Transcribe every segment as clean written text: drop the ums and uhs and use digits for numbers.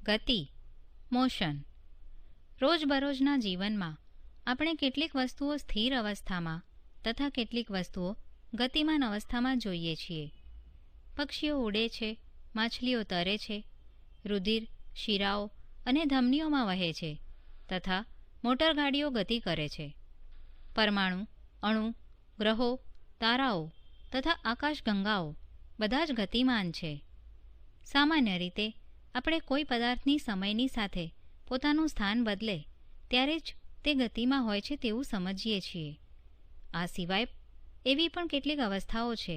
ગતિ, મોશન. રોજબરોજના જીવનમાં આપણે કેટલીક વસ્તુઓ સ્થિર અવસ્થામાં તથા કેટલીક વસ્તુઓ ગતિમાન અવસ્થામાં જોઈએ છીએ. પક્ષીઓ ઉડે છે, માછલીઓ તરે છે, રુધિર શિરાઓ અને ધમનીઓમાં વહે છે તથા મોટરગાડીઓ ગતિ કરે છે. પરમાણુ, અણુ, ગ્રહો, તારાઓ તથા આકાશગંગાઓ બધા જ ગતિમાન છે. સામાન્ય રીતે આપણે કોઈ પદાર્થની સમયની સાથે પોતાનું સ્થાન બદલે ત્યારે જ તે ગતિમાં હોય છે તેવું સમજીએ છીએ. આ સિવાય એવી પણ કેટલીક અવસ્થાઓ છે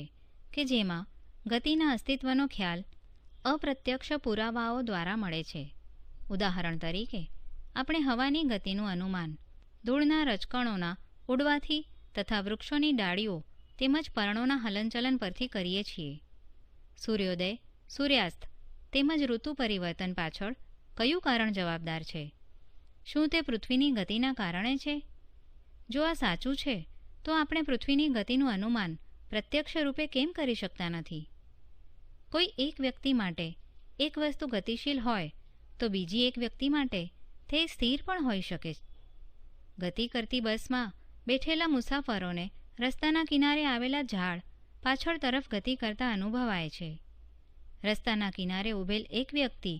કે જેમાં ગતિના અસ્તિત્વનો ખ્યાલ અપ્રત્યક્ષ પુરાવાઓ દ્વારા મળે છે. ઉદાહરણ તરીકે આપણે હવાની ગતિનું અનુમાન ધૂળના રજકણોના ઉડવાથી તથા વૃક્ષોની ડાળીઓ તેમજ પર્ણોના હલનચલન પરથી કરીએ છીએ. સૂર્યોદય, સૂર્યાસ્ત તેમજ ઋતુ પરિવર્તન પાછળ કયું કારણ જવાબદાર છે? શું તે પૃથ્વીની ગતિના કારણે છે? જો આ સાચું છે તો આપણે પૃથ્વીની ગતિનું અનુમાન પ્રત્યક્ષ રૂપે કેમ કરી શકતા નથી? કોઈ એક વ્યક્તિ માટે એક વસ્તુ ગતિશીલ હોય તો બીજી એક વ્યક્તિ માટે તે સ્થિર પણ હોઈ શકે. ગતિ કરતી બસમાં બેઠેલા મુસાફરોને રસ્તાના કિનારે આવેલા ઝાડ પાછળ તરફ ગતિ કરતા અનુભવાય છે. રસ્તાના કિનારે ઊભેલ એક વ્યક્તિ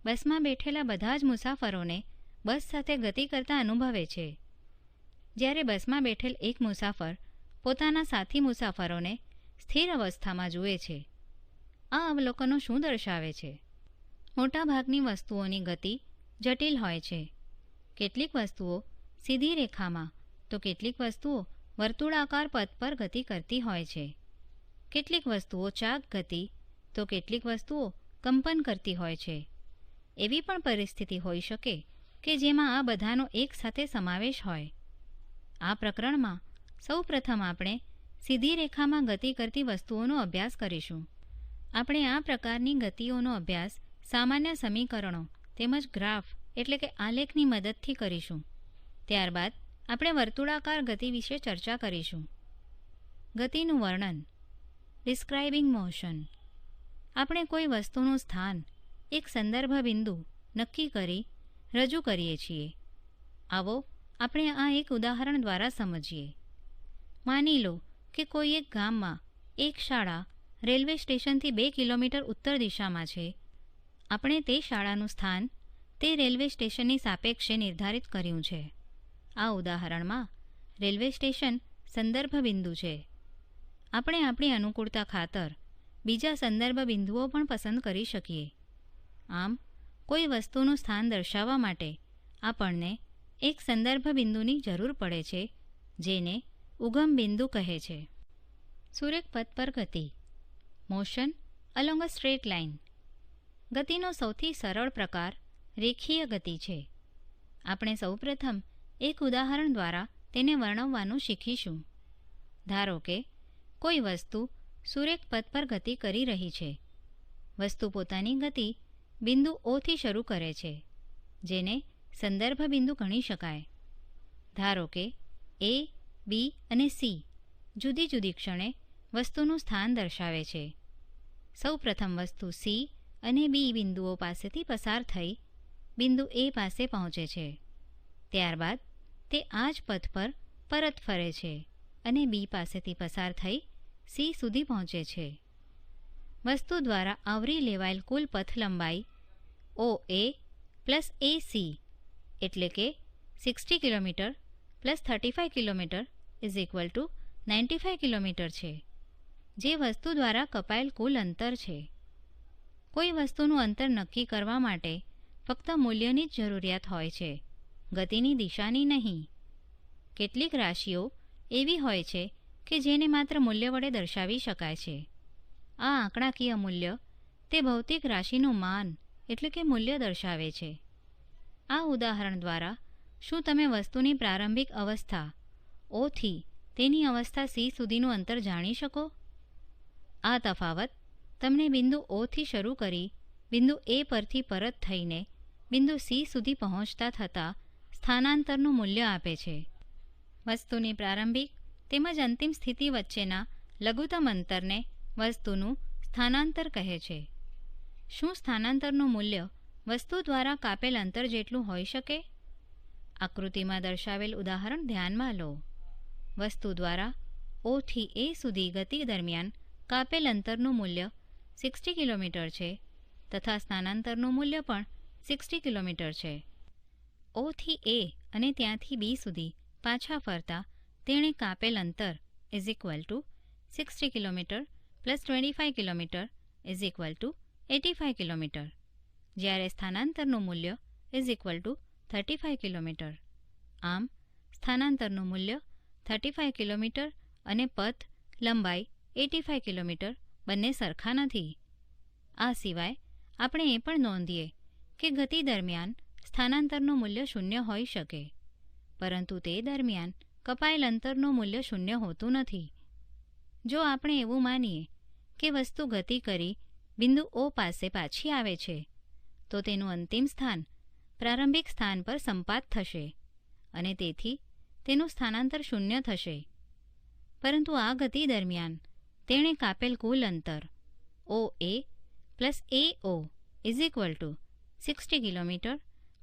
બસમાં બેઠેલા બધા જ મુસાફરોને બસ સાથે ગતિ કરતા અનુભવે છે, જ્યારે બસમાં બેઠેલ એક મુસાફર પોતાના સાથી મુસાફરોને સ્થિર અવસ્થામાં જુએ છે. આ અવલોકનો શું દર્શાવે છે? મોટાભાગની વસ્તુઓની ગતિ જટિલ હોય છે. કેટલીક વસ્તુઓ સીધી રેખામાં તો કેટલીક વસ્તુઓ વર્તુળાકાર પથ પર ગતિ કરતી હોય છે. કેટલીક વસ્તુઓ ચાક ગતિ તો કેટલીક વસ્તુઓ કંપન કરતી હોય છે. એવી પણ પરિસ્થિતિ હોઈ શકે કે જેમાં આ બધાનો એક સાથે સમાવેશ હોય. આ પ્રકરણમાં સૌ પ્રથમ આપણે સીધી રેખામાં ગતિ કરતી વસ્તુઓનો અભ્યાસ કરીશું. આપણે આ પ્રકારની ગતિઓનો અભ્યાસ સામાન્ય સમીકરણો તેમજ ગ્રાફ એટલે કે આલેખની મદદથી કરીશું. ત્યારબાદ આપણે વર્તુળાકાર ગતિ વિશે ચર્ચા કરીશું. ગતિનું વર્ણન, ડિસ્ક્રાઇબિંગ મોશન. આપણે કોઈ વસ્તુનું સ્થાન એક સંદર્ભ બિંદુ નક્કી કરી રજૂ કરીએ છીએ. આવો આપણે આ એક ઉદાહરણ દ્વારા સમજીએ. માની લો કે કોઈ એક ગામમાં એક શાળા રેલવે સ્ટેશનથી 2 કિલોમીટર ઉત્તર દિશામાં છે. આપણે તે શાળાનું સ્થાન તે રેલવે સ્ટેશનની સાપેક્ષે નિર્ધારિત કર્યું છે. આ ઉદાહરણમાં રેલવે સ્ટેશન સંદર્ભ બિંદુ છે. આપણે આપણી અનુકૂળતા ખાતર બીજા સંદર્ભ બિંદુઓ પણ પસંદ કરી શકીએ. આમ કોઈ વસ્તુનું સ્થાન દર્શાવવા માટે આપણને એક સંદર્ભ બિંદુની જરૂર પડે છે, જેને ઉગમ બિંદુ કહે છે. સુરેખ પથ પર ગતિ, motion along a straight line. ગતિનો સૌથી સરળ પ્રકાર રેખીય ગતિ છે. આપણે સૌપ્રથમ એક ઉદાહરણ દ્વારા તેને વર્ણવવાનું શીખીશું. ધારો કે કોઈ વસ્તુ સુરેખ પથ પર ગતિ કરી રહી છે. વસ્તુ પોતાની ગતિ બિંદુ O થી શરૂ કરે છે, જેને સંદર્ભ બિંદુ ગણી શકાય. ધારો કે A, B અને C જુદી જુદી ક્ષણે વસ્તુનું સ્થાન દર્શાવે છે. સૌ પ્રથમ વસ્તુ C અને B બિંદુઓ પાસેથી પસાર થઈ બિંદુ A પાસે પહોંચે છે. ત્યારબાદ તે આ જ પથ પર પરત ફરે છે અને B પાસેથી પસાર થઈ C સુધી પહોંચે છે. વસ્તુ દ્વારા આવરી લેવાયેલ કુલ પથ લંબાઈ OA પ્લસ AC એટલે કે 60 kilometre plus 35 kilometre is equal two 95 kilometre છે, જે વસ્તુ દ્વારા કપાયેલ કુલ અંતર છે. કોઈ વસ્તુનું અંતર નક્કી કરવા માટે ફક્ત મૂલ્યની જ જરૂરિયાત હોય છે, ગતિની દિશાની નહીં. કેટલીક રાશિઓ એવી હોય છે કે જેને માત્ર મૂલ્ય વડે દર્શાવી શકાય છે. આ આંકડાકીય મૂલ્ય તે ભૌતિક રાશિનું માન એટલે કે મૂલ્ય દર્શાવે છે. આ ઉદાહરણ દ્વારા શું તમે વસ્તુની પ્રારંભિક અવસ્થા O થી તેની અવસ્થા C સુધીનું અંતર જાણી શકો? આ તફાવત તમને બિંદુ O થી શરૂ કરી બિંદુ A પરથી પરત થઈને બિંદુ C સુધી પહોંચતા થતાં સ્થાનાંતરનું મૂલ્ય આપે છે. વસ્તુની પ્રારંભિક તેમજ અંતિમ સ્થિતિ વચ્ચેના લઘુત્તમ અંતરને વસ્તુનું સ્થાનાંતર કહે છે. શું સ્થાનાંતરનું મૂલ્ય વસ્તુ દ્વારા કાપેલ અંતર જેટલું હોઈ શકે? આકૃતિમાં દર્શાવેલ ઉદાહરણ ધ્યાનમાં લો. વસ્તુ દ્વારા O થી A સુધી ગતિ દરમિયાન કાપેલ અંતરનું મૂલ્ય 60 કિલોમીટર છે તથા સ્થાનાંતરનું મૂલ્ય પણ 60 કિલોમીટર છે. O થી A અને ત્યાંથી B સુધી પાછા ફરતા તેણે કાપેલ અંતર is equal two 60 kilometre plus 25 kilometre is equal two 85 kilometre, જ્યારે સ્થાનાંતરનું મૂલ્ય ઇઝ ઇક્વલ ટુ 35 કિલોમીટર. આમ સ્થાનાંતરનું મૂલ્ય 35 કિલોમીટર અને પથ લંબાઈ 85 કિલોમીટર બંને સરખા નથી. આ સિવાય આપણે એ પણ નોંધીએ કે ગતિ દરમિયાન સ્થાનાંતરનું મૂલ્ય શૂન્ય હોઈ શકે, પરંતુ તે દરમિયાન કપાયેલ અંતરનું મૂલ્ય શૂન્ય હોતું નથી. જો આપણે એવું માનીએ કે વસ્તુ ગતિ કરી બિંદુ O પાસે પાછી આવે છે, તો તેનું અંતિમ સ્થાન પ્રારંભિક સ્થાન પર સંપાત થશે અને તેથી તેનું સ્થાનાંતર શૂન્ય થશે. પરંતુ આ ગતિ દરમિયાન તેણે કાપેલ કુલ અંતર OA plus AO is equal two 60 kilometre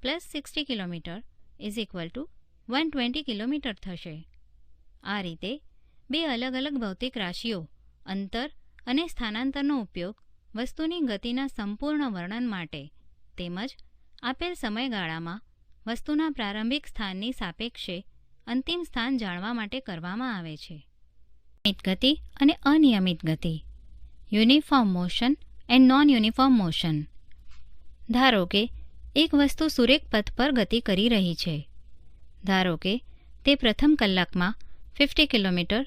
plus 60 kilometre is equal two 120 kilometre થશે. આ રીતે બે અલગ અલગ ભૌતિક રાશિઓ અંતર અને સ્થાનાંતરનો ઉપયોગ વસ્તુની ગતિના સંપૂર્ણ વર્ણન માટે તેમજ આપેલ સમયગાળામાં વસ્તુના પ્રારંભિક સ્થાનની સાપેક્ષે અંતિમ સ્થાન જાણવા માટે કરવામાં આવે છે. નિયમિત ગતિ અને અનિયમિત ગતિ, uniform motion and non uniform motion. ધારો કે એક વસ્તુ સુરેખ પથ પર ગતિ કરી રહી છે. ધારો કે તે પ્રથમ કલાકમાં 50 કિલોમીટર,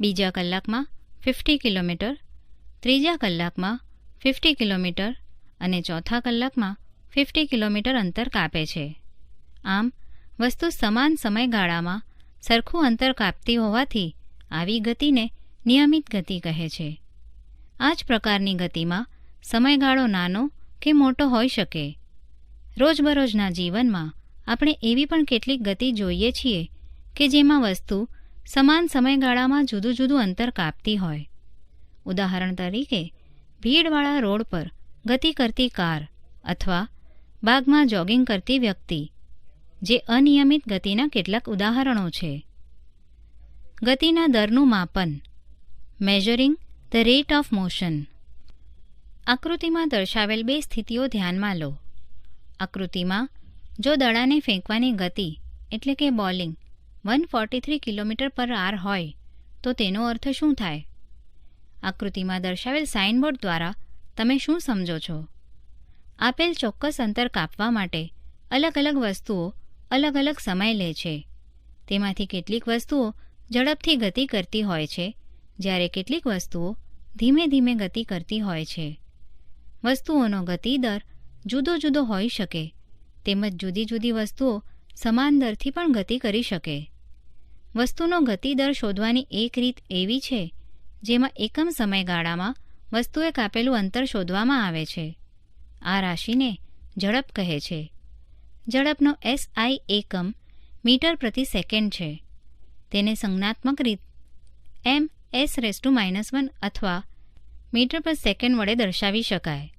બીજા કલાકમાં 50 કિલોમીટર, ત્રીજા કલાકમાં 50 કિલોમીટર અને ચોથા કલાકમાં 50 કિલોમીટર અંતર કાપે છે. આમ વસ્તુ સમાન સમયગાળામાં સરખું અંતર કાપતી હોવાથી આવી ગતિને નિયમિત ગતિ કહે છે. આ જ પ્રકારની ગતિમાં સમયગાળો નાનો કે મોટો હોઈ શકે. રોજબરોજના જીવનમાં આપણે એવી પણ કેટલીક ગતિ જોઈએ છીએ કે જેમાં વસ્તુ સમાન સમયગાળામાં જુદું જુદું અંતર કાપતી હોય. ઉદાહરણ તરીકે ભીડવાળા રોડ પર ગતિ કરતી કાર અથવા બાગમાં જોગિંગ કરતી વ્યક્તિ, જે અનિયમિત ગતિના કેટલાક ઉદાહરણો છે. ગતિના દરનું માપન, measuring the rate of motion. આકૃતિમાં દર્શાવેલ બે સ્થિતિઓ ધ્યાનમાં લો. આકૃતિમાં જો દડાને ફેંકવાની ગતિ એટલે કે બોલિંગ 143 કિલોમીટર પર આર હોય તો તેનો અર્થ શું થાય? આકૃતિમાં દર્શાવેલ સાઇનબોર્ડ દ્વારા તમે શું સમજો છો? આપેલ ચોક્કસ અંતર કાપવા માટે અલગ અલગ વસ્તુઓ અલગ અલગ સમય લે છે. તેમાંથી કેટલીક વસ્તુઓ ઝડપથી ગતિ કરતી હોય છે, જ્યારે કેટલીક વસ્તુઓ ધીમે ધીમે ગતિ કરતી હોય છે. વસ્તુઓનો ગતિ દર જુદો જુદો હોઈ શકે, તેમજ જુદી જુદી વસ્તુઓ સમાન દરથી પણ ગતિ કરી શકે. વસ્તુનો ગતિ દર શોધવાની એક રીત એવી છે જેમાં એકમ સમયગાળામાં વસ્તુએ કાપેલું અંતર શોધવામાં આવે છે. આ રાશિને ઝડપ કહે છે. ઝડપનો SI એકમ મીટર પ્રતિ સેકન્ડ છે. તેને સંજ્ઞાત્મક રીત ms-1 અથવા મીટર પર સેકન્ડ વડે દર્શાવી શકાય.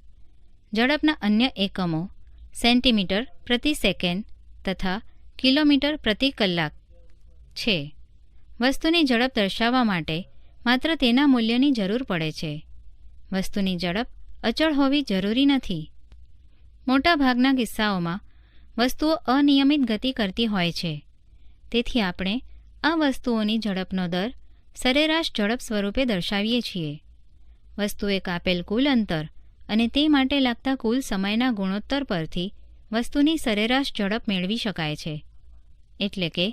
ઝડપના અન્ય એકમો સેન્ટીમીટર પ્રતિ સેકન્ડ તથા કિલોમીટર પ્રતિ કલાક છે. વસ્તુની ઝડપ દર્શાવવા માટે માત્ર તેના મૂલ્યની જરૂર પડે છે. વસ્તુની ઝડપ અચળ હોવી જરૂરી નથી. મોટાભાગના કિસ્સાઓમાં વસ્તુઓ અનિયમિત ગતિ કરતી હોય છે. તેથી આપણે આ વસ્તુઓની ઝડપનો દર સરેરાશ ઝડપ સ્વરૂપે દર્શાવીએ છીએ. વસ્તુએ કાપેલ કુલ અંતર અને તે માટે લાગતા કુલ સમયના ગુણોત્તર પરથી વસ્તુની સરેરાશ ઝડપ મેળવી શકાય છે. એટલે કે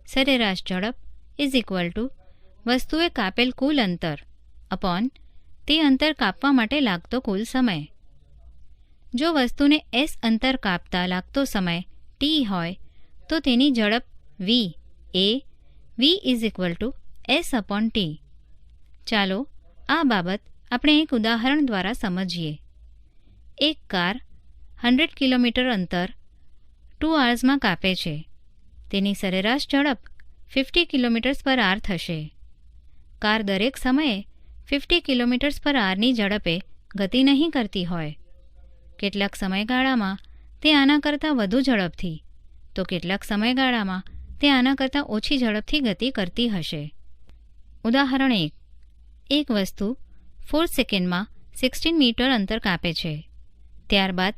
સરેરાશ ઝડપ ઇઝ ઇક્વલ ટુ વસ્તુએ કાપેલ કુલ અંતર અપોન તે અંતર કાપવા માટે લાગતો કુલ સમય. જો વસ્તુને S અંતર કાપતા લાગતો સમય t હોય તો તેની ઝડપ v A v is equal to S upon t. ચાલો આ બાબત આપણે એક ઉદાહરણ દ્વારા સમજીએ. એક કાર 100 કિલોમીટર અંતર 2 અવર્સમાં કાપે છે. તેની સરેરાશ ઝડપ 50 કિલોમીટર્સ પર આર થશે. કાર દરેક સમયે 50 કિલોમીટર્સ પર આરની ઝડપે ગતિ નહીં કરતી હોય. કેટલાક સમયગાળામાં તે આના કરતાં વધુ ઝડપથી તો કેટલાક સમયગાળામાં તે આના કરતાં ઓછી ઝડપથી ગતિ કરતી હશે. ઉદાહરણ 1. એક વસ્તુ 4 સેકન્ડમાં 16 મીટર અંતર કાપે છે. ત્યારબાદ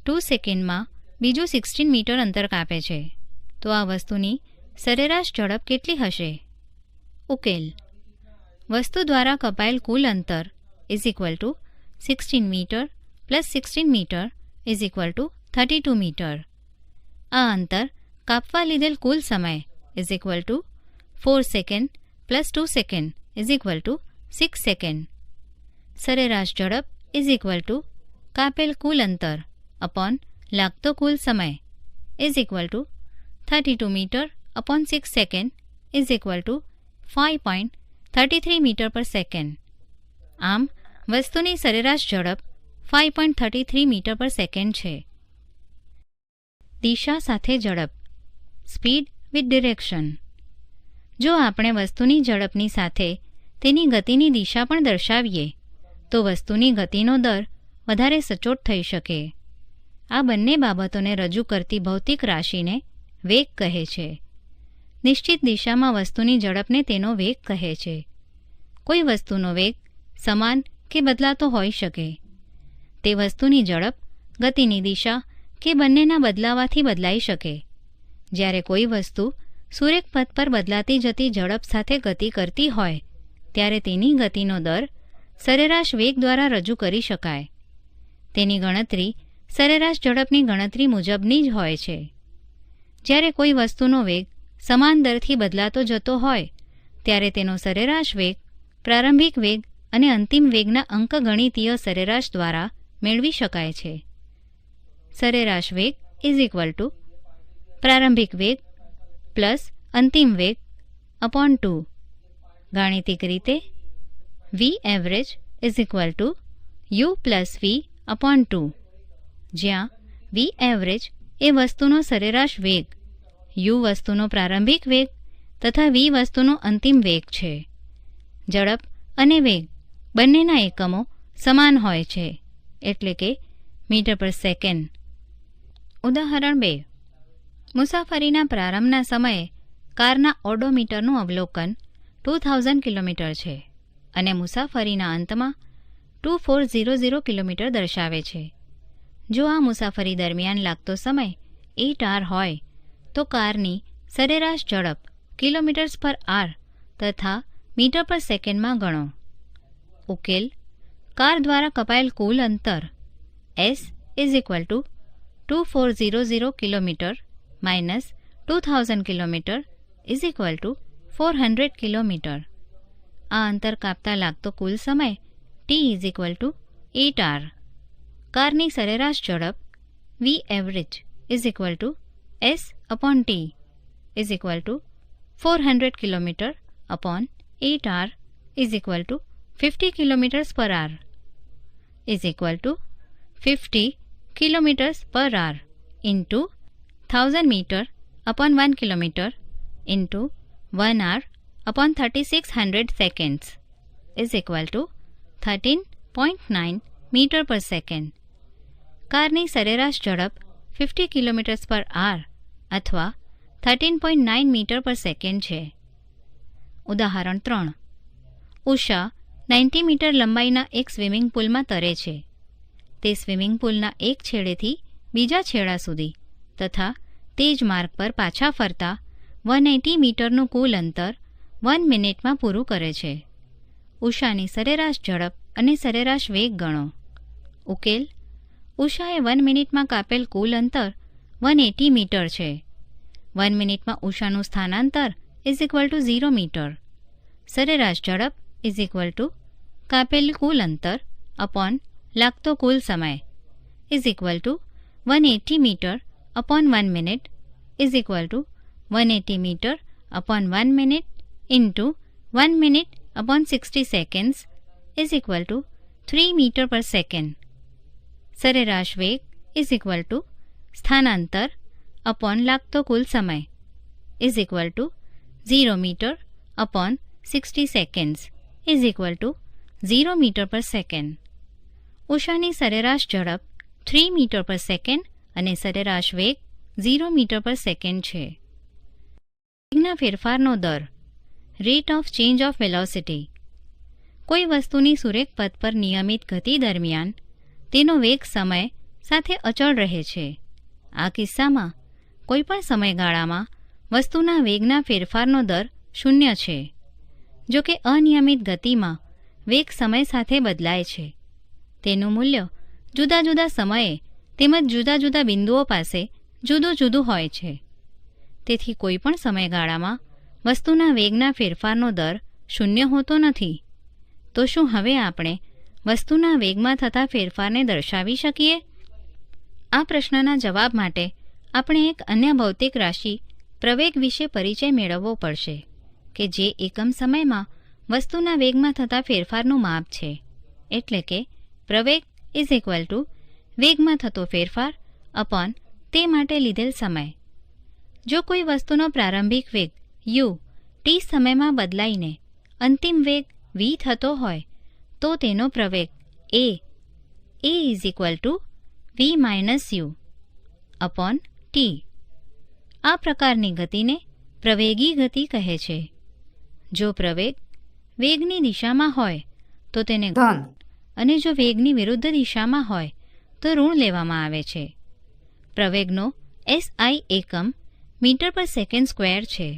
2 સેકન્ડમાં બીજું 16 મીટર અંતર કાપે છે. તો આ વસ્તુની સરેરાશ ઝડપ કેટલી હશે? ઉકેલ: વસ્તુ દ્વારા કપાયેલ કુલ અંતર is equal to 16 metre plus 16 metre is equal to 32 metre. આ અંતર કાપવા લીધેલ કુલ સમય is equal to 4 second plus 2 second is equal to 6 second. સરેરાશ ઝડપ ઇઝ ઇક્વલ ટુ કાપેલ કુલ અંતર અપોન લાગતો કુલ સમય is equal to 32 metre upon 6 second is equal to 5.33 metre per second. આમ વસ્તુની સરેરાશ ઝડપ 5.33 મીટર પર સેકન્ડ છે. દિશા સાથે ઝડપ, સ્પીડ વિથ ડિરેક્શન. જો આપણે વસ્તુની ઝડપની સાથે તેની ગતિની દિશા પણ દર્શાવીએ તો વસ્તુની ગતિનો દર વધારે સચોટ થઈ શકે. આ બંને બાબતોને રજૂ કરતી ભૌતિક રાશિને વેગ કહે છે. નિશ્ચિત દિશામાં વસ્તુની ઝડપને તેનો વેગ કહે છે. કોઈ વસ્તુનો વેગ સમાન કે બદલાતો હોઈ શકે. તે વસ્તુની ઝડપ, ગતિની દિશા કે બંનેના બદલાવાથી બદલાઈ શકે. જ્યારે કોઈ વસ્તુ સુરેખ પથ પર બદલાતી જતી ઝડપ સાથે ગતિ કરતી હોય ત્યારે તેની ગતિનો દર સરેરાશ વેગ દ્વારા રજૂ કરી શકાય. તેની ગણતરી સરેરાશ ઝડપની ગણતરી મુજબની જ હોય છે. જ્યારે કોઈ વસ્તુનો વેગ સમાન દરથી બદલાતો જતો હોય ત્યારે તેનો સરેરાશ વેગ પ્રારંભિક વેગ અને અંતિમ વેગના અંકગણિતીય સરેરાશ દ્વારા મેળવી શકાય છે. સરેરાશ વેગ ઇઝ ઇક્વલ ટુ પ્રારંભિક વેગ પ્લસ અંતિમ વેગ અપોન 2. ગાણિતિક રીતે V average is equal to U plus V upon 2, જ્યાં વી એવરેજ એ વસ્તુનો સરેરાશ વેગ, યુ વસ્તુનો પ્રારંભિક વેગ તથા વી વસ્તુનો અંતિમ વેગ છે. ઝડપ અને વેગ બંનેના એકમો સમાન હોય છે, એટલે કે મીટર પર સેકન્ડ. ઉદાહરણ 2. મુસાફરીના પ્રારંભના સમયે કારના ઓડોમીટરનું અવલોકન 2000 કિલોમીટર છે અને મુસાફરીના અંતમાં 2400 કિલોમીટર દર્શાવે છે. જો આ મુસાફરી દરમિયાન લાગતો સમય 8 hour હોય તો કારની સરેરાશ ઝડપ કિલોમીટર્સ પર આર તથા મીટર પર સેકન્ડમાં ગણો. ઉકેલ: કાર દ્વારા કપાયેલ કુલ અંતર S is equal to 2400 kilometre minus 2000 kilometre is equal to 400 kilometre. આ અંતર કાપતા લાગતો કુલ સમય T is equal to 8 hour. કારની સરેરાશ ઝડપ V average is equal to S upon T is equal to 400 kilometre upon 8 hour is equal to 50 kilometres per hour is equal to 50 kilometres per hour into 1000 metre upon 1 kilometre into 1 hour upon 3600 seconds is equal to 13.9 metre per second. કારની સરેરાશ ઝડપ 50 kilometres per R અથવા 13.9 metre per second છે. ઉદાહરણ 3. Usha 90 metre લંબાઈના એક swimming પુલમાં તરે છે. તે સ્વિમિંગ પુલના એક છેડેથી બીજા છેડા સુધી તથા તે જ માર્ગ પર પાછા ફરતા 180 મીટરનું કુલ અંતર 1 મિનિટમાં પૂરું કરે છે. ઉષાની સરેરાશ ઝડપ અને સરેરાશ વેગ ગણો. ઉકેલ: ઉષાએ 1 મિનિટમાં કાપેલ કુલ અંતર 180 મીટર છે. 1 મિનિટમાં ઉષાનું સ્થાનાંતર ઇઝ ઇક્વલ ટુ 0 મીટર. સરેરાશ ઝડપ ઇઝ ઇક્વલ ટુ કાપેલ કુલ અંતર અપોન લાગતો કુલ સમય is equal to 180 metre upon 1 minute is equal to 180 metre upon 1 minute into 1 minute upon 60 seconds is equal to 3 metre per second. સરેરાશ વેગ ઇઝ ઇક્વલ ટુ સ્થાનાંતર અપોન લાગતો કુલ સમય is equal to 0 metre upon 60 seconds is equal to 0 metre per second. ઉષાની સરેરાશ ઝડપ 3 metre per second અને સરેરાશ વેગ 0 મીટર પર સેકન્ડ છે. વેગના ફેરફારનો દર, rate of change of velocity. કોઈ વસ્તુની સુરેખ પથ પર નિયમિત ગતિ દરમિયાન તેનો વેગ સમય સાથે અચળ રહે છે. આ કિસ્સામાં કોઈપણ સમયગાળામાં વસ્તુના વેગના ફેરફારનો દર 0 છે. જો કે અનિયમિત ગતિમાં વેગ સમય સાથે બદલાય છે. તેનું મૂલ્ય જુદા જુદા સમયે તેમજ જુદા જુદા બિંદુઓ પાસે જુદું જુદું હોય છે. તેથી કોઈપણ સમયગાળામાં વસ્તુના વેગના ફેરફારનો દર 0 હોતો નથી. તો શું હવે આપણે વસ્તુના વેગમાં થતા ફેરફારને દર્શાવી શકીએ? આ પ્રશ્નના જવાબ માટે આપણે એક અન્ય ભૌતિક રાશિ પ્રવેગ વિશે પરિચય મેળવવો પડશે કે જે એકમ સમયમાં વસ્તુના વેગમાં થતા ફેરફારનું માપ છે. એટલે કે પ્રવેગ ઇઝ ઇક્વલ ટુ વેગમાં થતો ફેરફાર અપોન તે માટે લીધેલ સમય. જો કોઈ વસ્તુનો પ્રારંભિક વેગ u t સમયમાં બદલાઈને અંતિમ વેગ v થતો હોય તો તેનો પ્રવેગ a is equal to v minus u upon t. આ પ્રકારની ગતિને પ્રવેગી ગતિ કહે છે. જો પ્રવેગ વેગની દિશામાં હોય તો તેને ધન અને જો વેગની વિરુદ્ધ દિશામાં હોય તો ઋણ લેવામાં આવે છે. પ્રવેગનો SI એકમ મીટર પર સેકન્ડ સ્ક્વેર છે.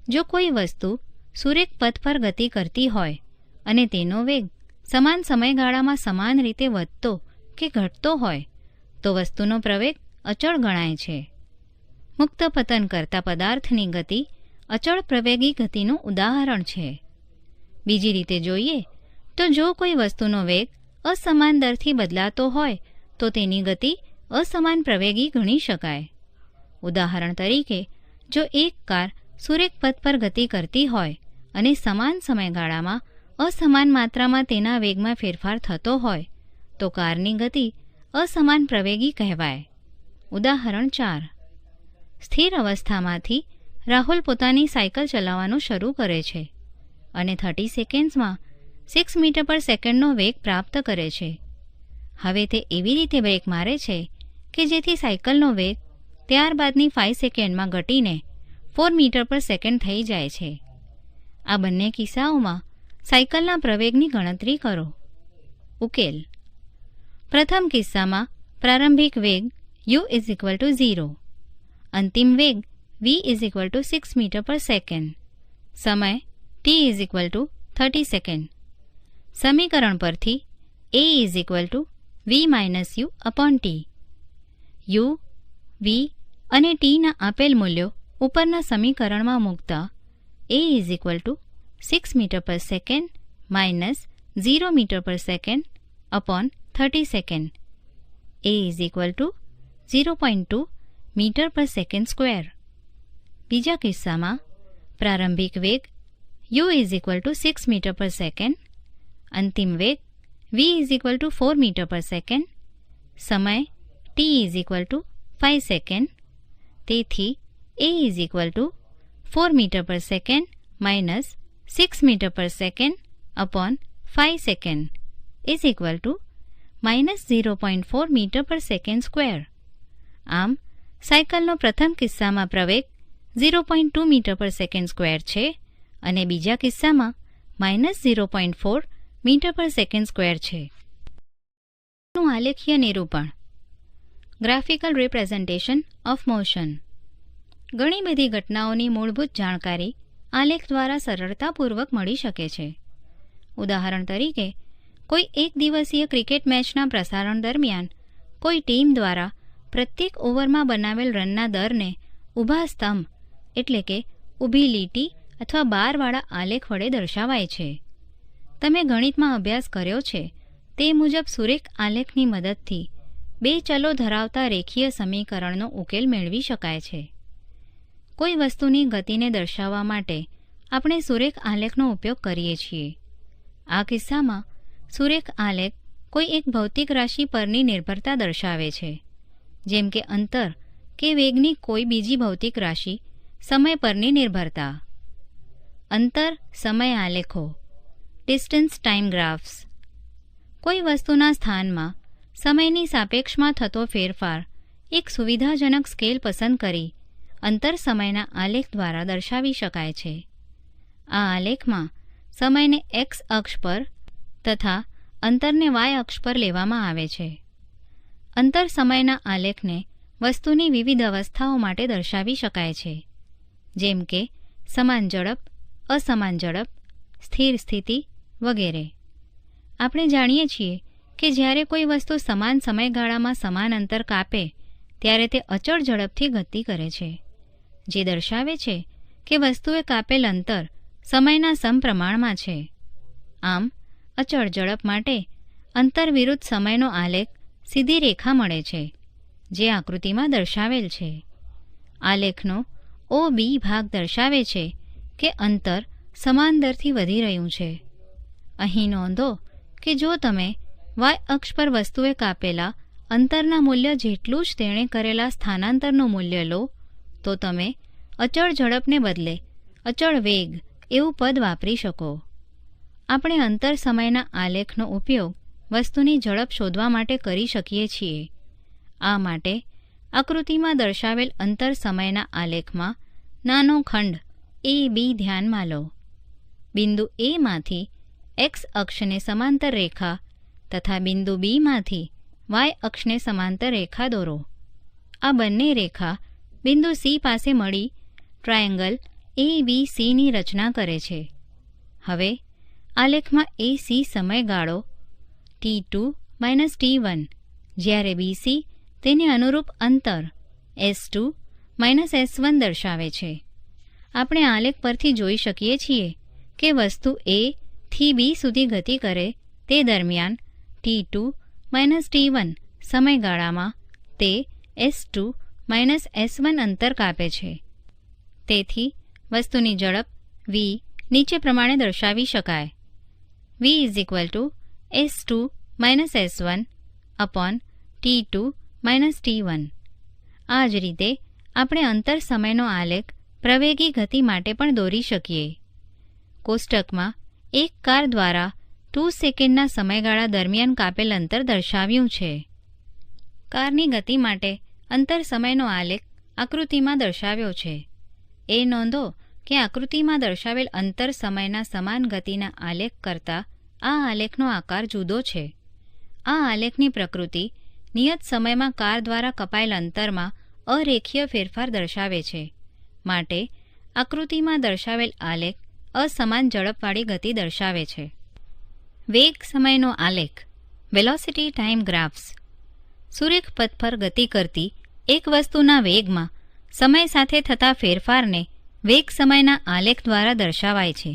જો કોઈ વસ્તુ સુરેખ પથ પર ગતિ કરતી હોય અને તેનો વેગ સમાન સમયગાળામાં સમાન રીતે વધતો કે ઘટતો હોય તો વસ્તુનો પ્રવેગ અચળ ગણાય છે. મુક્ત પતન કરતા પદાર્થની ગતિ અચળ પ્રવેગી ગતિનું ઉદાહરણ છે. બીજી રીતે જોઈએ તો જો કોઈ વસ્તુનો વેગ અસમાન દરથી બદલાતો હોય તો તેની ગતિ અસમાન પ્રવેગી ગણી શકાય. ઉદાહરણ તરીકે જો એક કાર સુરેખ પથ પર ગતિ કરતી હોય અને સમાન સમયગાળામાં અસમાન માત્રામાં તેના વેગમાં ફેરફાર થતો હોય તો કારની ગતિ અસમાન પ્રવેગી કહેવાય. ઉદાહરણ 4. સ્થિર અવસ્થામાંથી રાહુલ પોતાની સાયકલ ચલાવવાનું શરૂ કરે છે અને 30 સેકન્ડ્સમાં 6 મીટર પર સેકન્ડનો વેગ પ્રાપ્ત કરે છે. હવે તે એવી રીતે બ્રેક મારે છે કે જેથી સાયકલનો વેગ ત્યારબાદની 5 સેકન્ડમાં ઘટીને 4 મીટર પર સેકન્ડ થઈ જાય છે. આ બંને કિસ્સાઓમાં સાયકલના પ્રવેગની ગણતરી કરો. ઉકેલ. પ્રથમ કિસ્સામાં પ્રારંભિક વેગ u ઇઝ ઇક્વલ ટુ 0, અંતિમ વેગ v is equal to 6 metre per second, સમય t is equal to 30 second. સમીકરણ પરથી a is equal to v minus u upon t. u, v અને t ના આપેલ મૂલ્યો ઉપરના સમીકરણમાં મૂકતા a is equal to 6 metre per second minus 0 metre per second upon 30 second. a is equal to 0.2 metre per second square. બીજા કિસ્સામાં પ્રારંભિક વેગ u is equal to 6 metre per second, અંતિમ વેગ v is equal to 4 metre per second, સમય t is equal to 5 second. તેથી a is equal to 4 metre per second minus 6 metre per second upon 5 second is equal to minus 0.4 metre per second square. આમ સાયકલનો પ્રથમ કિસ્સામાં પ્રવેગ 0.2 metre per second square છે અને બીજા કિસ્સામાં minus 0.4 metre per second square છે. આલેખીય નિરૂપણ, ગ્રાફિકલ રિપ્રેઝન્ટેશન ઓફ મોશન. ઘણી બધી ઘટનાઓની મૂળભૂત જાણકારી આલેખ દ્વારા સરળતાપૂર્વક મળી શકે છે. ઉદાહરણ તરીકે કોઈ એક દિવસીય ક્રિકેટ મેચના પ્રસારણ દરમિયાન કોઈ ટીમ દ્વારા પ્રત્યેક ઓવરમાં બનાવેલ રનના દરને ઊભા સ્તંભ એટલે કે ઊભી લીટી અથવા બારવાળા આલેખ વડે દર્શાવાય છે. તમે ગણિતમાં અભ્યાસ કર્યો છે તે મુજબ સુરેખ આલેખની મદદથી બે ચલો ધરાવતા રેખીય સમીકરણનો ઉકેલ મેળવી શકાય છે. કોઈ વસ્તુની ગતિને દર્શાવવા માટે આપણે સુરેખ આલેખનો ઉપયોગ કરીએ છીએ. આ કિસ્સામાં સુરેખ આલેખ કોઈ એક ભૌતિક રાશિ પરની નિર્ભરતા દર્શાવે છે, જેમ કે અંતર કે વેગની કોઈ બીજી ભૌતિક રાશિ સમય પરની નિર્ભરતા. અંતર સમય આલેખો, ડિસ્ટન્સ ટાઈમ ગ્રાફ્સ. કોઈ વસ્તુના સ્થાનમાં સમયની સાપેક્ષમાં થતો ફેરફાર એક સુવિધાજનક સ્કેલ પસંદ કરી અંતર સમયના આલેખ દ્વારા દર્શાવી શકાય છે. આ આલેખમાં સમયને એક્સ અક્ષ પર તથા અંતરને વાય અક્ષ પર લેવામાં આવે છે. અંતર સમયના આલેખને વસ્તુની વિવિધ અવસ્થાઓ માટે દર્શાવી શકાય છે, જેમ કે સમાન ઝડપ, અસમાન ઝડપ, સ્થિર સ્થિતિ વગેરે. આપણે જાણીએ છીએ કે જ્યારે કોઈ વસ્તુ સમાન સમયગાળામાં સમાન અંતર કાપે ત્યારે તે અચળ ઝડપથી ગતિ કરે છે, જે દર્શાવે છે કે વસ્તુએ કાપેલ અંતર સમયના સમપ્રમાણમાં છે. આમ અચળ ઝડપ માટે અંતર વિરુદ્ધ સમયનો આલેખ સીધી રેખા મળે છે, જે આકૃતિમાં દર્શાવેલ છે. આલેખનો OB ભાગ દર્શાવે છે કે અંતર સમાન દરથી વધી રહ્યું છે. અહીં નોંધો કે જો તમે વાય અક્ષ પર વસ્તુએ કાપેલા અંતરના મૂલ્ય જેટલું જ તેણે કરેલા સ્થાનાંતરનું મૂલ્ય લો તો તમે અચળ ઝડપને બદલે અચળ વેગ એવું પદ વાપરી શકો. આપણે અંતર સમયના આલેખનો ઉપયોગ વસ્તુની ઝડપ શોધવા માટે કરી શકીએ છીએ. આ માટે આકૃતિમાં દર્શાવેલ અંતર સમયના આલેખમાં નાનો ખંડ AB ધ્યાનમાં લો. બિંદુ A માંથી એક્સ અક્ષને સમાંતર રેખા તથા બિંદુ B માંથી વાય અક્ષને સમાંતર રેખા દોરો. આ બંને રેખા બિંદુ C પાસે મળી ટ્રાયેંગલ ABCની રચના કરે છે. હવે આલેખમાં AC સમયગાળો T2 - T1 જ્યારે BC તેને અનુરૂપ અંતર S2 - S1 દર્શાવે છે. આપણે આલેખ પરથી જોઈ શકીએ છીએ કે વસ્તુ A થી B સુધી ગતિ કરે તે દરમિયાન T2 - T1 સમયગાળામાં તે S2 - S1 અંતર કાપે છે. તેથી વસ્તુની ઝડપ V નીચે પ્રમાણે દર્શાવી શકાય: V = S2 - S1 T2 - T1. આ જ રીતે આપણે અંતર સમયનો આલેખ પ્રવેગી ગતિ માટે પણ દોરી શકીએ. કોષ્ટકમાં એક કાર દ્વારા 2 સેકન્ડના સમયગાળા દરમિયાન કાપેલ અંતર દર્શાવ્યું છે. કારની ગતિ માટે અંતર સમયનો આલેખ આકૃતિમાં દર્શાવ્યો છે. એ નોંધો કે આકૃતિમાં દર્શાવેલ અંતર સમયના સમાન ગતિના આલેખ કરતાં આ આલેખનો આકાર જુદો છે. આ આલેખની પ્રકૃતિ નિયત સમયમાં કાર દ્વારા કપાયેલ અંતરમાં અરેખીય ફેરફાર દર્શાવે છે. માટે આકૃતિમાં દર્શાવેલ આલેખ અસમાન ઝડપવાળી ગતિ દર્શાવે છે. વેગ સમયનો આલેખ વેલોસિટી ટાઈમ ગ્રાફ્સ. સુરેખ પથ પર ગતિ કરતી એક વસ્તુના વેગમાં સમય સાથે થતા ફેરફારને વેગ સમયના આલેખ દ્વારા દર્શાવાય છે.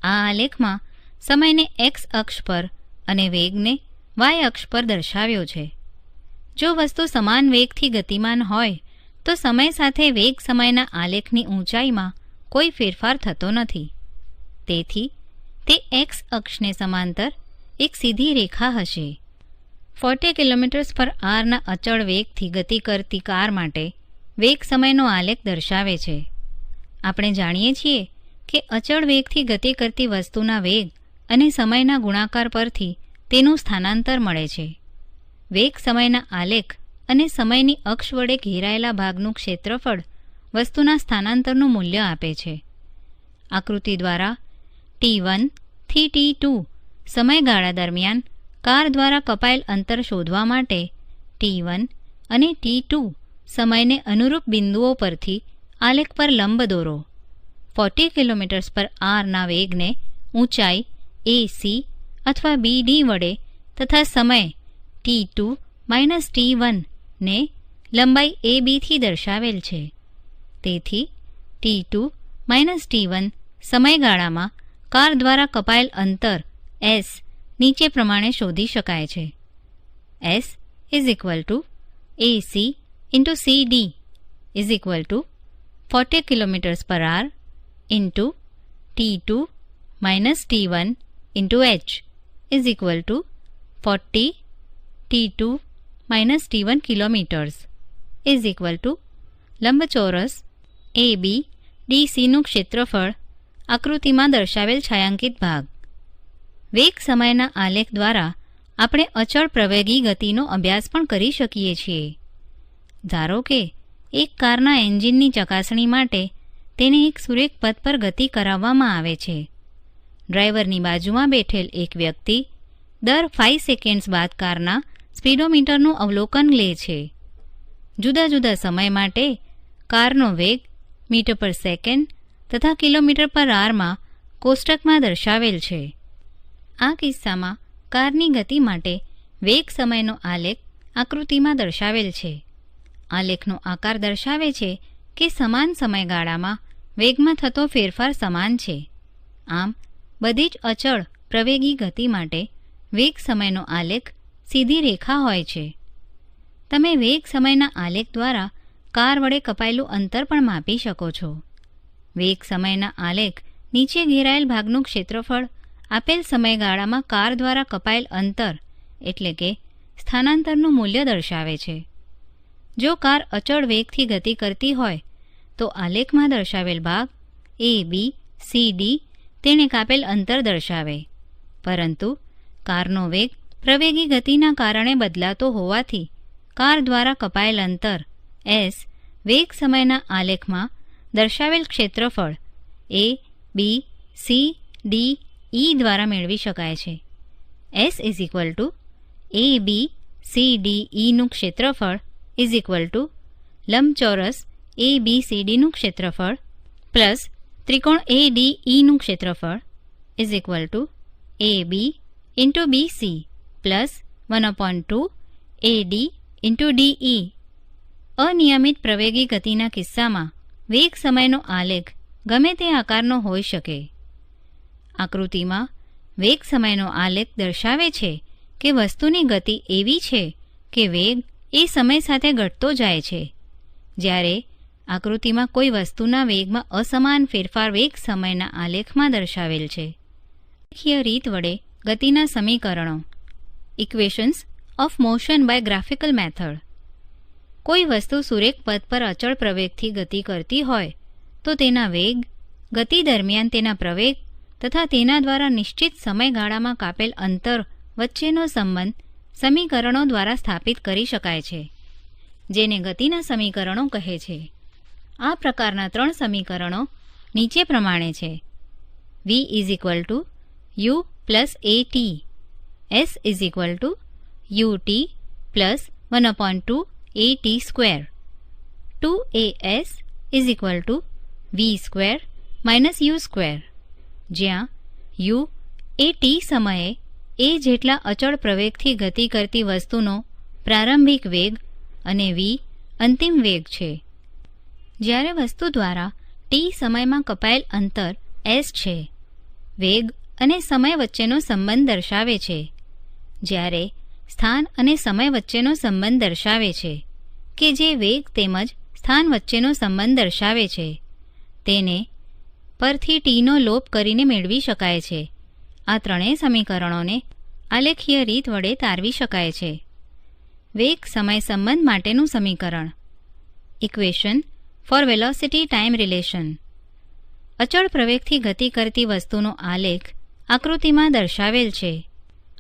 આ આલેખમાં સમયને એક્સ અક્ષ પર અને વેગને વાય અક્ષ પર દર્શાવ્યો છે. જો વસ્તુ સમાન વેગથી ગતિમાન હોય તો સમય સાથે વેગ સમયના આલેખની ઊંચાઈમાં કોઈ ફેરફાર થતો નથી. તેથી તે એક્સ અક્ષને સમાંતર એક સીધી રેખા હશે. 40 km/h ના અચળ વેગથી ગતિ કરતી કાર માટે વેગ સમયનો આલેખ દર્શાવે છે. આપણે જાણીએ છીએ કે અચળ વેગથી ગતિ કરતી વસ્તુના વેગ અને સમયના ગુણાકાર પરથી તેનું સ્થાનાંતર મળે છે. વેગ સમયના આલેખ અને સમયની અક્ષ વડે ઘેરાયેલા ભાગનું ક્ષેત્રફળ વસ્તુના સ્થાનાંતરનું મૂલ્ય આપે છે. આકૃતિ દ્વારા T1 થી T2 સમયગાળા દરમિયાન કાર દ્વારા કપાયેલ અંતર શોધવા માટે T1 અને T2 સમયને અનુરૂપ બિંદુઓ પરથી આલેખ પર લંબ દોરો. 40 km/h ના વેગને ઊંચાઈ AC અથવા BD વડે તથા સમય T2 - T1 ને લંબાઈ AB થી દર્શાવેલ છે. તેથી T2 - T1 સમયગાળામાં કાર દ્વારા કપાયેલ અંતર S નીચે પ્રમાણે શોધી શકાય છે: S = AC × CD = 40 km/h T2 - T1 × H = 40 T2 - T1 kilometres લંબચોરસ ABDCનું ક્ષેત્રફળ આકૃતિમાં દર્શાવેલ છાಯಾಂકિત ભાગ. વેગ સમયના આલેખ દ્વારા આપણે અચળ પ્રવેગી ગતિનો અભ્યાસ પણ કરી શકીએ છીએ. ધારો કે એક કારના એન્જિનની ચકાસણી માટે તેને એક સુરેખ પથ પર ગતિ કરાવવામાં આવે છે. ડ્રાઈવરની બાજુમાં બેઠેલ એક વ્યક્તિ દર 5 સેકન્ડ્સ બાદ કારના સ્પીડોમીટરનું અવલોકન લે છે. જુદા જુદા સમય માટે કારનો વેગ મીટર પર સેકન્ડ તથા કિલોમીટર પર આરમાં કોષ્ટકમાં દર્શાવેલ છે. આ કિસ્સામાં કારની ગતિ માટે વેગ સમયનો આલેખ આકૃતિમાં દર્શાવેલ છે. આલેખનો આકાર દર્શાવે છે કે સમાન સમયગાળામાં વેગમાં થતો ફેરફાર સમાન છે. આમ બધી જ અચળ પ્રવેગી ગતિ માટે વેગ સમયનો આલેખ સીધી રેખા હોય છે. તમે વેગ સમયના આલેખ દ્વારા કાર વડે કપાયેલું અંતર પણ માપી શકો છો. વેગ સમયના આલેખ નીચે ઘેરાયેલ ભાગનું ક્ષેત્રફળ આપેલ સમયગાળામાં કાર દ્વારા કપાયેલ અંતર એટલે કે સ્થાનાંતરનું મૂલ્ય દર્શાવે છે. જો કાર અચળ વેગથી ગતિ કરતી હોય તો આલેખમાં દર્શાવેલ ભાગ A, B, C, D તેણે કાપેલ અંતર દર્શાવે. પરંતુ કારનો વેગ પ્રવેગી ગતિના કારણે બદલાતો હોવાથી કાર દ્વારા કપાયેલ અંતર S વેગ સમયના આલેખમાં દર્શાવેલ ક્ષેત્રફળ A, B, C, D, E દ્વારા મેળવી શકાય છે. S A, B, C, D, E નું ક્ષેત્રફળ લંબચોરસ A, B, C, D નું ક્ષેત્રફળ પ્લસ ત્રિકોણ A, D, E નું ક્ષેત્રફળ AB × BC plus 1/2 AD × DE. અનિયમિત પ્રવેગી ગતિના કિસ્સામાં વેગ સમયનો આલેખ ગમે તે આકારનો હોઈ શકે. આકૃતિમાં વેગ સમયનો આલેખ દર્શાવે છે કે વસ્તુની ગતિ એવી છે કે વેગ એ સમય સાથે ઘટતો જાય છે. જ્યારે આકૃતિમાં કોઈ વસ્તુના વેગમાં અસમાન ફેરફાર વેગ સમયના આલેખમાં દર્શાવેલ છે. રેખીય રીત વડે ગતિના સમીકરણો equations of motion by graphical method. કોઈ વસ્તુ સુરેખ પથ પર અચળ પ્રવેગથી ગતિ કરતી હોય તો તેના વેગ, ગતિ દરમિયાન તેના પ્રવેગ તથા તેના દ્વારા નિશ્ચિત સમયગાળામાં કાપેલ અંતર વચ્ચેનો સંબંધ સમીકરણો દ્વારા સ્થાપિત કરી શકાય છે, જેને ગતિના સમીકરણો કહે છે. આ પ્રકારના 3 સમીકરણો નીચે પ્રમાણે છે. V = U + AT, S = UT + 1/2 AT², 2AS = V² - U², જ્યાં U એ t સમયે a જેટલા અચળ પ્રવેગથી ગતિ કરતી વસ્તુનો પ્રારંભિક વેગ અને v અંતિમ વેગ છે. જ્યારે વસ્તુ દ્વારા t સમયમાં કપાયેલ અંતર s છે, વેગ અને સમય વચ્ચેનો સંબંધ દર્શાવે છે. જ્યારે સ્થાન અને સમય વચ્ચેનો સંબંધ દર્શાવે છે કે જે વેગ તેમજ સ્થાન વચ્ચેનો સંબંધ દર્શાવે છે, તેને પરથી tનો લોપ કરીને મેળવી શકાય છે. આ ત્રણેય સમીકરણોને આલેખીય રીત વડે તારવી શકાય છે. વેગ સમય સંબંધ માટેનું સમીકરણ equation for velocity time relation. અચળ પ્રવેગથી ગતિ કરતી વસ્તુનો આલેખ આકૃતિમાં દર્શાવેલ છે.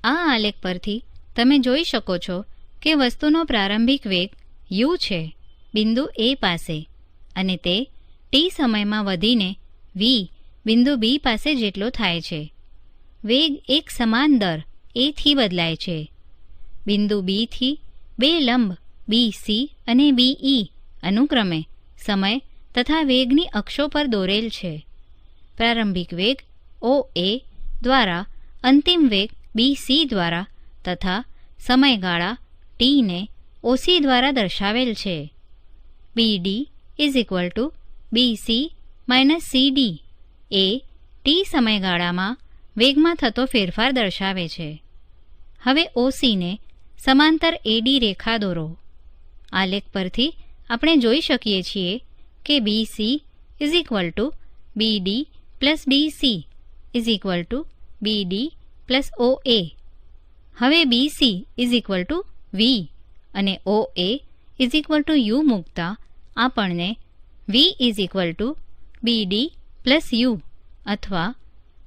આ આલેખ પરથી તમે જોઈ શકો છો કે વસ્તુનો પ્રારંભિક વેગ u છે બિંદુ A પાસે, અને તે t સમયમાં વધીને v બિંદુ B પાસે જેટલો થાય છે. વેગ એક સમાન દર a થી બદલાય છે. બિંદુ B થી બે લંબ BC અને BE અનુક્રમે સમય તથા વેગની અક્ષો પર દોરેલ છે. પ્રારંભિક વેગ OA દ્વારા અંતિમ વેગ BC દ્વારા તથા સમયગાળા t ને OC દ્વારા દર્શાવેલ છે. BD = BC - CD એ t સમયગાળામાં વેગમાં થતો ફેરફાર દર્શાવે છે. હવે OC ને સમાંતર AD રેખા દોરો. આલેખ પરથી આપણે જોઈ શકીએ છીએ કે BC = BD + BC = BD + OA. હવે BC = V અને OA = U મૂકતા આપણને V = BD + U અથવા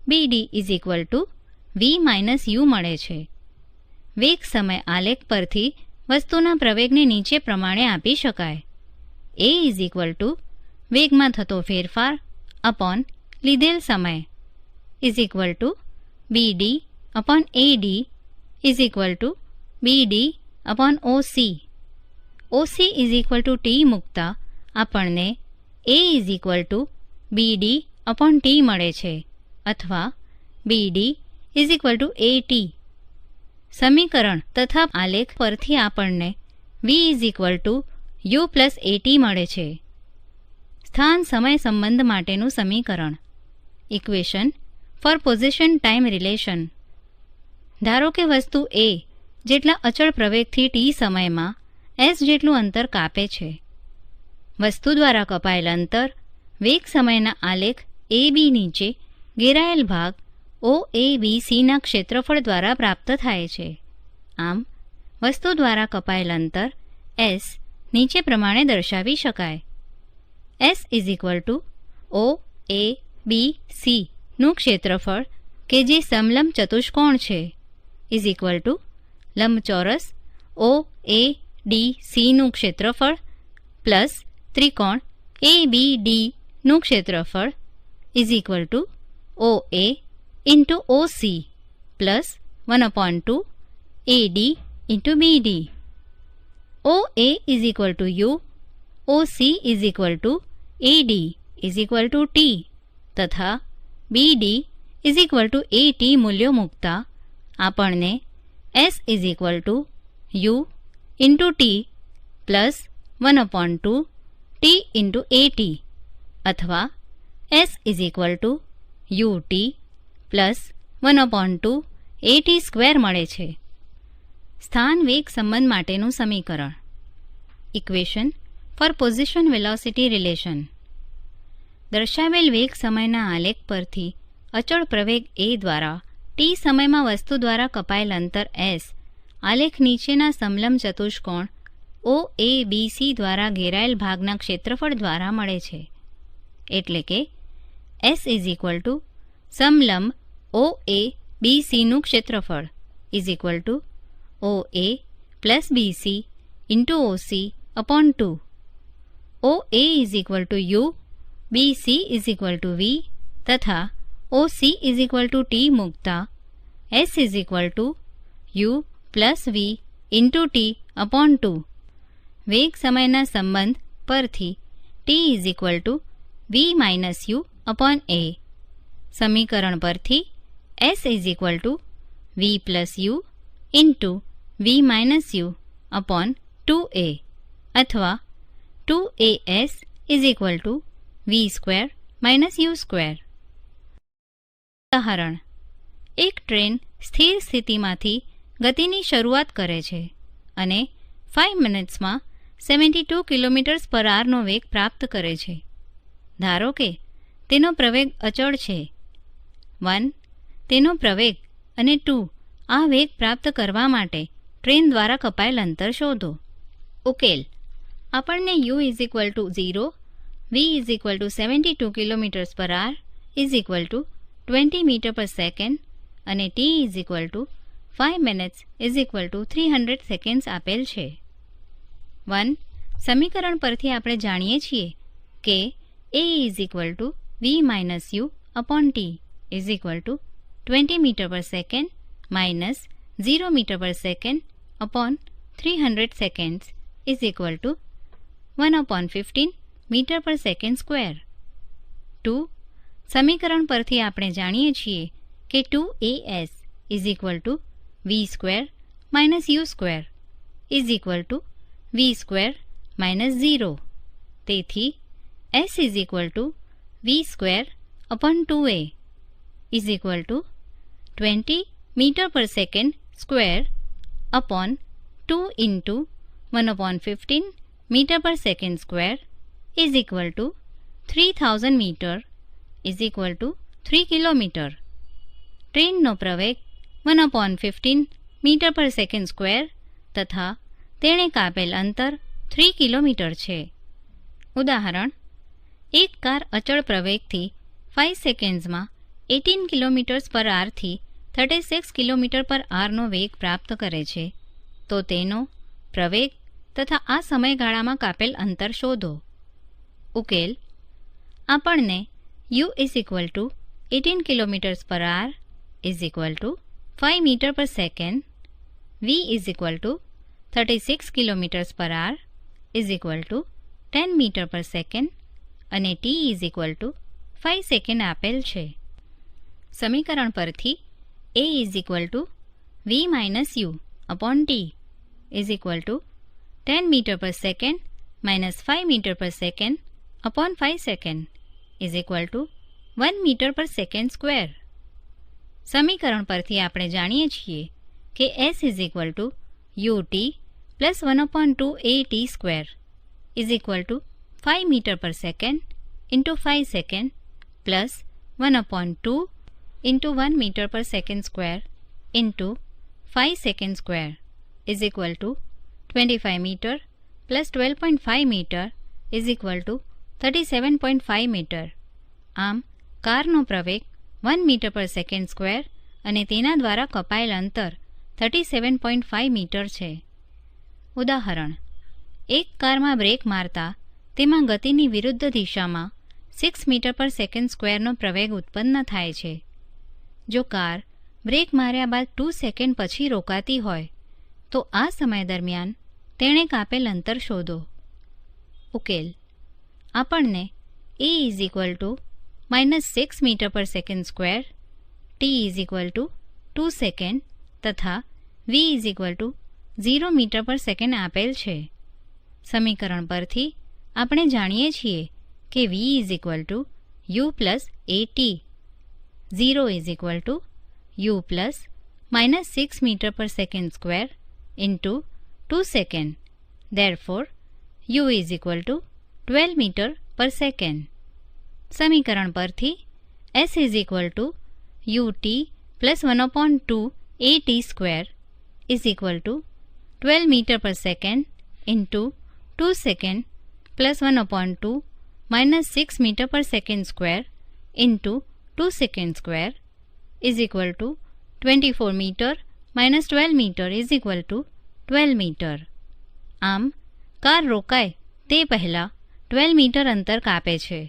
BD = V - U મળે છે. વેગ સમય આલેખ પરથી વસ્તુના પ્રવેગને નીચે પ્રમાણે આપી શકાય. એ ઇઝ ઇક્વલ ટુ વેગમાં થતો ફેરફાર અપોન લીધેલ સમય is equal two BD upon AD is equal two BD upon OC. OC is equal to T મૂકતા આપણને A is equal two BD upon T મળે છે અથવા BD is equal two AT. સમીકરણ તથા આલેખ પરથી આપણને V is equal to U plus AT મળે છે. સ્થાન સમય સંબંધ માટેનું સમીકરણ equation for position time relation. ધારો કે વસ્તુ A જેટલા અચળ પ્રવેગથી T સમયમાં S જેટલું અંતર કાપે છે. વસ્તુ દ્વારા કપાયેલ અંતર વેગ સમયના આલેખ AB નીચે ઘેરાયેલ ભાગ OABCના ક્ષેત્રફળ દ્વારા પ્રાપ્ત થાય છે. આમ વસ્તુ દ્વારા કપાયેલ અંતર S નીચે પ્રમાણે દર્શાવી શકાય. S is equal two OABC નું ક્ષેત્રફળ કે જે સમલંબ ચતુષ્કોણ છે ઇઝ ઇક્વલ ટુ લંબચોરસ OADC નું ક્ષેત્રફળ પ્લસ ત્રિકોણ ABD નું ક્ષેત્રફળ is equal to OA into OC plus 1/2 AD into BD. OA is equal to U, OC is equal two AD is equal to T તથા BD is equal two AT મૂલ્યો મૂકતા આપણને S is equal to U into T plus 1/2 T into AT અથવા S is equal to UT plus 1/2 AT square મળે છે. સ્થાન વેગ સંબંધ માટેનું સમીકરણ equation for position velocity relation. દર્શાવેલ વેગ સમયના આલેખ પરથી અચળ પ્રવેગ A દ્વારા T સમયમાં વસ્તુ દ્વારા કપાયેલ અંતર S આલેખ નીચેના સમલંબ ચતુષ્કોણ OABC દ્વારા ઘેરાયેલ ભાગના ક્ષેત્રફળ દ્વારા મળે છે. એટલે કે S ઇઝ ઇક્વલ ટુ સમલંબ OABC નું ક્ષેત્રફળ is equal to OA plus BC into OC upon 2. OA is equal to U, BC is equal to V તથા OC is equal to T મૂકતા S is equal to U plus V into T upon 2. વેગ સમયના સંબંધ પરથી T is equal to V minus U upon A. સમીકરણ પરથી S is equal to V plus U into V minus U upon 2A અથવા 2AS is equal to V square minus U square. ઉદાહરણ: એક train સ્થિર સ્થિતિમાંથી ગતિની શરૂઆત કરે છે અને 5 મિનિટ્સમાં 72 km/h નો વેગ પ્રાપ્ત કરે છે. ધારો કે તેનો પ્રવેગ અચળ છે. 1. તેનો પ્રવેગ અને 2. આ વેગ પ્રાપ્ત કરવા માટે ટ્રેન દ્વારા કપાયેલ અંતર શોધો. ઉકેલ: આપણને U is equal to 0, V is equal two 72 km/h is equal to 20 m/s અને T is equal to 5 minutes is equal two 300 seconds આપેલ છે. 1. સમીકરણ પરથી આપણે જાણીએ છીએ કે A is equal to V minus U upon T is equal to 20 m/s minus 0 m/s upon 300 seconds is equal two 1/15 m/s². 2. સમીકરણ પરથી આપણે જાણીએ છીએ કે 2AS is equal to V square minus U square is equal to V square minus 0. તેથી S is equal to V square upon 2A is equal to 20 m/s² upon 2 into 1/15 m/s² is equal to 3000 metre is equal to 3 kilometre. ટ્રેનનો પ્રવેગ 1/15 m/s² તથા તેણે કાપેલ અંતર 3 kilometre છે. ઉદાહરણ: એક car અચળ પ્રવેગથી 5 સેકન્ડ્સમાં 18 km/h થી 36 km/h નો વેગ પ્રાપ્ત કરે છે તો તેનો પ્રવેગ તથા આ સમયગાળામાં કાપેલ અંતર શોધો. ઉકેલ: આપણને u = 18 km/h = 5 મીટર/સેકન્ડ, v = 36 km/h = 10 મીટર/સેકન્ડ અને t = 5 સેકન્ડ આપેલ છે. સમીકરણ પરથી a = v - u/t = 10 મીટર/સેકન્ડ - 5 metre second / 5 second = 1 મીટર/સેકન્ડ². સમીકરણ પરથી આપણે જાણીએ છીએ કે s = ut + 1/2at² = 5 metre second × 5 second + 1/2 × 1 metre second × 5 second = 25 metre + 12.5 metre = 37.5 metre. આમ કારનો પ્રવેગ 1 મીટર/સેકન્ડ² અને તેના દ્વારા કપાયેલ અંતર 37.5 મીટર છે. ઉદાહરણ: એક કારમાં બ્રેક મારતા તેમાં ગતિની વિરુદ્ધ દિશામાં 6 મીટર/સેકન્ડ² પ્રવેગ ઉત્પન્ન થાય છે. જો કાર બ્રેક માર્યા બાદ 2 સેકન્ડ પછી રોકાતી હોય તો આ સમય દરમિયાન તેણે કાપેલ અંતર શોધો. ઉકેલ: આપણને a = -6 મીટર/સેકન્ડ², t = 2 સેકન્ડ તથા v = 0 મીટર/સેકન્ડ આપેલ છે. સમીકરણ પરથી આપણે જાણીએ છીએ કે v = u + at, 0 = u + -6 metre second × 2 second. Therefore, u = 12 મીટર/સેકન્ડ. સમીકરણ પરથી s = ut + 1/2 at² = 12 metre second × 2 second + 1/2 - 6 metre second × 2 second = 24 metre - 12 metre = 12 metre. આમ કાર રોકાય તે પહેલાં 12 મીટર અંતર કાપે છે.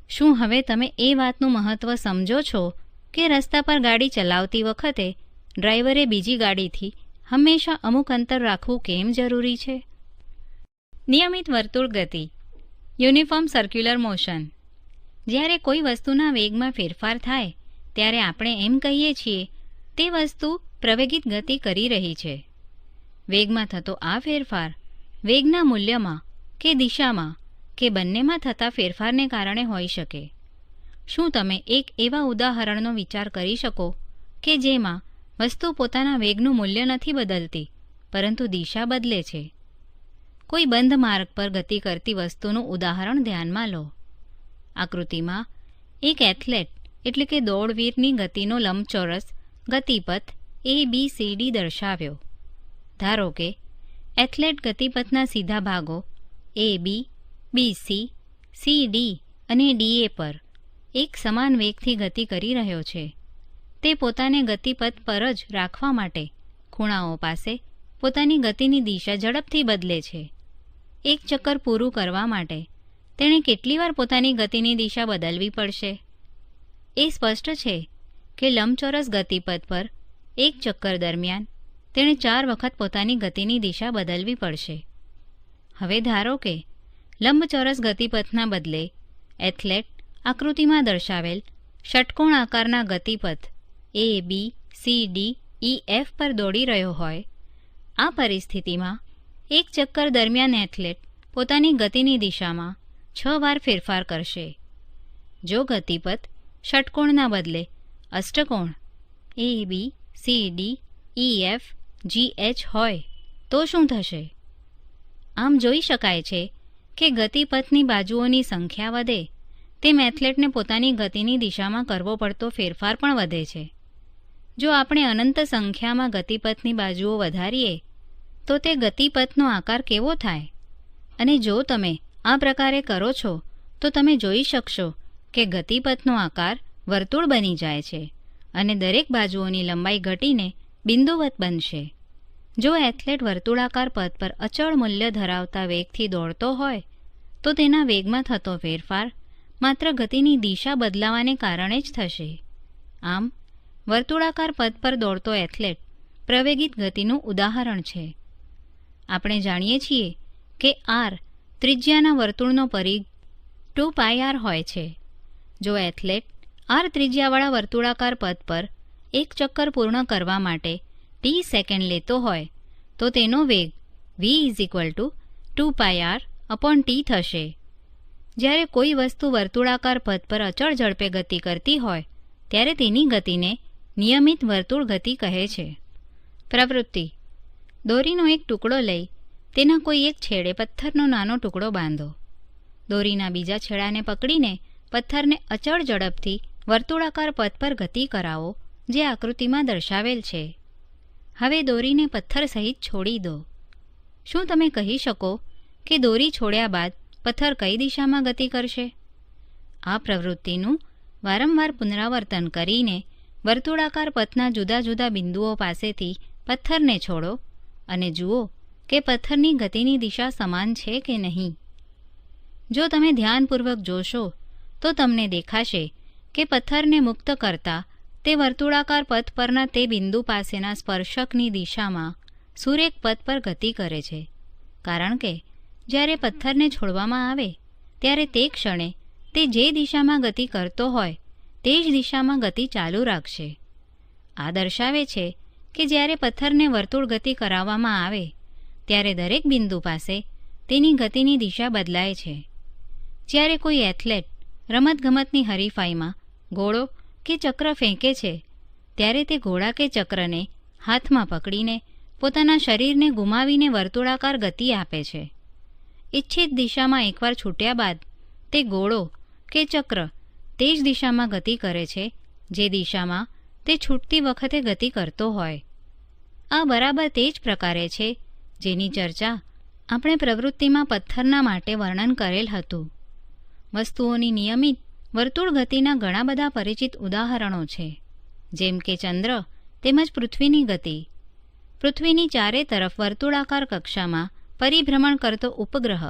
શું હવે તમે એ વાતનું મહત્ત્વ સમજો છો કે રસ્તા પર ગાડી ચલાવતી વખતે ડ્રાઈવરે બીજી ગાડીથી હંમેશા અમુક અંતર રાખવું કેમ જરૂરી છે? નિયમિત વર્તુળ ગતિ, યુનિફોર્મ સર્ક્યુલર મોશન. જ્યારે કોઈ વસ્તુના વેગમાં ફેરફાર થાય ત્યારે આપણે એમ કહીએ છીએ તે વસ્તુ પ્રવેગિત ગતિ કરી રહી છે. વેગમાં થતો આ ફેરફાર વેગના મૂલ્યમાં કે દિશામાં કે બંનેમાં થતા ફેરફારને કારણે હોઈ શકે. શું તમે એક એવા ઉદાહરણનો વિચાર કરી શકો કે જેમાં વસ્તુ પોતાના વેગનું મૂલ્ય નથી બદલતી પરંતુ દિશા બદલે છે? કોઈ બંધ માર્ગ પર ગતિ કરતી વસ્તુનું ઉદાહરણ ધ્યાનમાં લો. આકૃતિમાં એક એથ્લેટ એટલે કે દોડવીરની ગતિનો લંબચોરસ ગતિપથ ABCD દર્શાવ્યો. ધારો કે એથ્લેટ ગતિપથના સીધા ભાગો AB, BC, CD અને DA પર એક સમાન વેગથી ગતિ કરી રહ્યો છે. તે પોતાને ગતિપથ પર જ રાખવા માટે ખૂણાઓ પાસે પોતાની ગતિની દિશા ઝડપથી બદલે છે. એક ચક્કર પૂરું કરવા માટે તેણે કેટલી વાર પોતાની ગતિની દિશા બદલવી પડશે? એ સ્પષ્ટ છે કે લંબચોરસ ગતિપથ પર એક ચક્કર દરમિયાન તેણે 4 વખત પોતાની ગતિની દિશા બદલવી પડશે. હવે ધારો કે લંબચોરસ ગતિપથના બદલે એથ્લેટ આકૃતિમાં દર્શાવેલ ષટકોણ આકારના ગતિપથ ABCDEF પર દોડી રહ્યો હોય. આ પરિસ્થિતિમાં એક ચક્કર દરમિયાન એથ્લેટ પોતાની ગતિની દિશામાં 6 વાર ફેરફાર કરશે. જો ગતિપથ ષટકોણના બદલે અષ્ટકોણ ABCDEFGH હોય તો શું થશે? આમ જોઈ શકાય છે કે ગતિપથની બાજુઓની સંખ્યા વધે તેમ એથ્લેટને પોતાની ગતિની દિશામાં કરવો પડતો ફેરફાર પણ વધે છે. જો આપણે અનંત સંખ્યામાં ગતિપથની બાજુઓ વધારીએ તો તે ગતિપથનો આકાર કેવો થાય? અને જો તમે આ પ્રકારે કરો છો તો તમે જોઈ શકશો કે ગતિપથનો આકાર વર્તુળ બની જાય છે અને દરેક બાજુઓની લંબાઈ ઘટીને બિંદુવત બનશે. જો એથ્લેટ વર્તુળાકાર પથ પર અચળ મૂલ્ય ધરાવતા વેગથી દોડતો હોય તો તેના વેગમાં થતો ફેરફાર માત્ર ગતિની દિશા બદલાવાને કારણે જ થશે. આમ વર્તુળાકાર પથ પર દોડતો એથ્લેટ પ્રવેગિત ગતિનું ઉદાહરણ છે. આપણે જાણીએ છીએ કે r ત્રિજ્યાના વર્તુળનો પરિઘ 2πr હોય છે. જો એથ્લેટ r ત્રિજ્યાવાળા વર્તુળાકાર પથ પર એક ચક્કર પૂર્ણ કરવા માટે t સેકન્ડ લેતો હોય તો તેનો વેગ v = 2πr/t થશે. જ્યારે કોઈ વસ્તુ વર્તુળાકાર પથ પર અચળ ઝડપે ગતિ કરતી હોય ત્યારે તેની ગતિને નિયમિત વર્તુળ ગતિ કહે છે. પ્રવૃત્તિ: દોરીનો એક ટુકડો લઈ તેના કોઈ એક છેડે પથ્થરનો નાનો ટુકડો બાંધો. દોરીના બીજા છેડાને પકડીને પથ્થરને અચળ ઝડપથી વર્તુળાકાર પથ પર ગતિ કરાવો, જે આકૃતિમાં દર્શાવેલ છે. હવે દોરીને પથ્થર સહિત છોડી દો. શું તમે કહી શકો કે દોરી છોડ્યા બાદ પથ્થર કઈ દિશામાં ગતિ કરશે? આ પ્રવૃત્તિનું વારંવાર પુનરાવર્તન કરીને વર્તુળાકાર પથના જુદા જુદા બિંદુઓ પાસેથી પથ્થરને છોડો અને જુઓ કે પથ્થરની ગતિની દિશા સમાન છે કે નહીં. જો તમે ધ્યાનપૂર્વક જોશો તો તમને દેખાશે કે પથ્થરને મુક્ત કરતા તે વર્તુળાકાર પથ પરના તે બિંદુ પાસેના સ્પર્શકની દિશામાં સુરેખ પથ પર ગતિ કરે છે, કારણ કે જ્યારે પથ્થરને છોડવામાં આવે ત્યારે તે ક્ષણે તે જે દિશામાં ગતિ કરતો હોય તે જ દિશામાં ગતિ ચાલુ રાખશે. આ દર્શાવે છે કે જ્યારે પથ્થરને વર્તુળ ગતિ કરાવવામાં આવે ત્યારે દરેક બિંદુ પાસે તેની ગતિની દિશા બદલાય છે. જ્યારે કોઈ એથ્લેટ રમતગમતની હરીફાઈમાં ઘોડો કે ચક્ર ફેંકે છે ત્યારે તે ઘોડા કે ચક્રને હાથમાં પકડીને પોતાના શરીરને ગુમાવીને વર્તુળાકાર ગતિ આપે છે. ઇચ્છિત દિશામાં એકવાર છૂટ્યા બાદ તે ઘોડો કે ચક્ર તે જ દિશામાં ગતિ કરે છે જે દિશામાં તે છૂટતી વખતે ગતિ કરતો હોય. આ બરાબર તે જ પ્રકારે છે જેની ચર્ચા આપણે પ્રવૃત્તિમાં પથ્થરના માટે વર્ણન કરેલ હતું. વસ્તુઓની નિયમિત વર્તુળ ગતિના ઘણા બધા પરિચિત ઉદાહરણો છે, જેમ કે ચંદ્ર તેમજ પૃથ્વીની ગતિ. પૃથ્વીની ચારે તરફ વર્તુળાકાર કક્ષામાં પરિભ્રમણ કરતો ઉપગ્રહ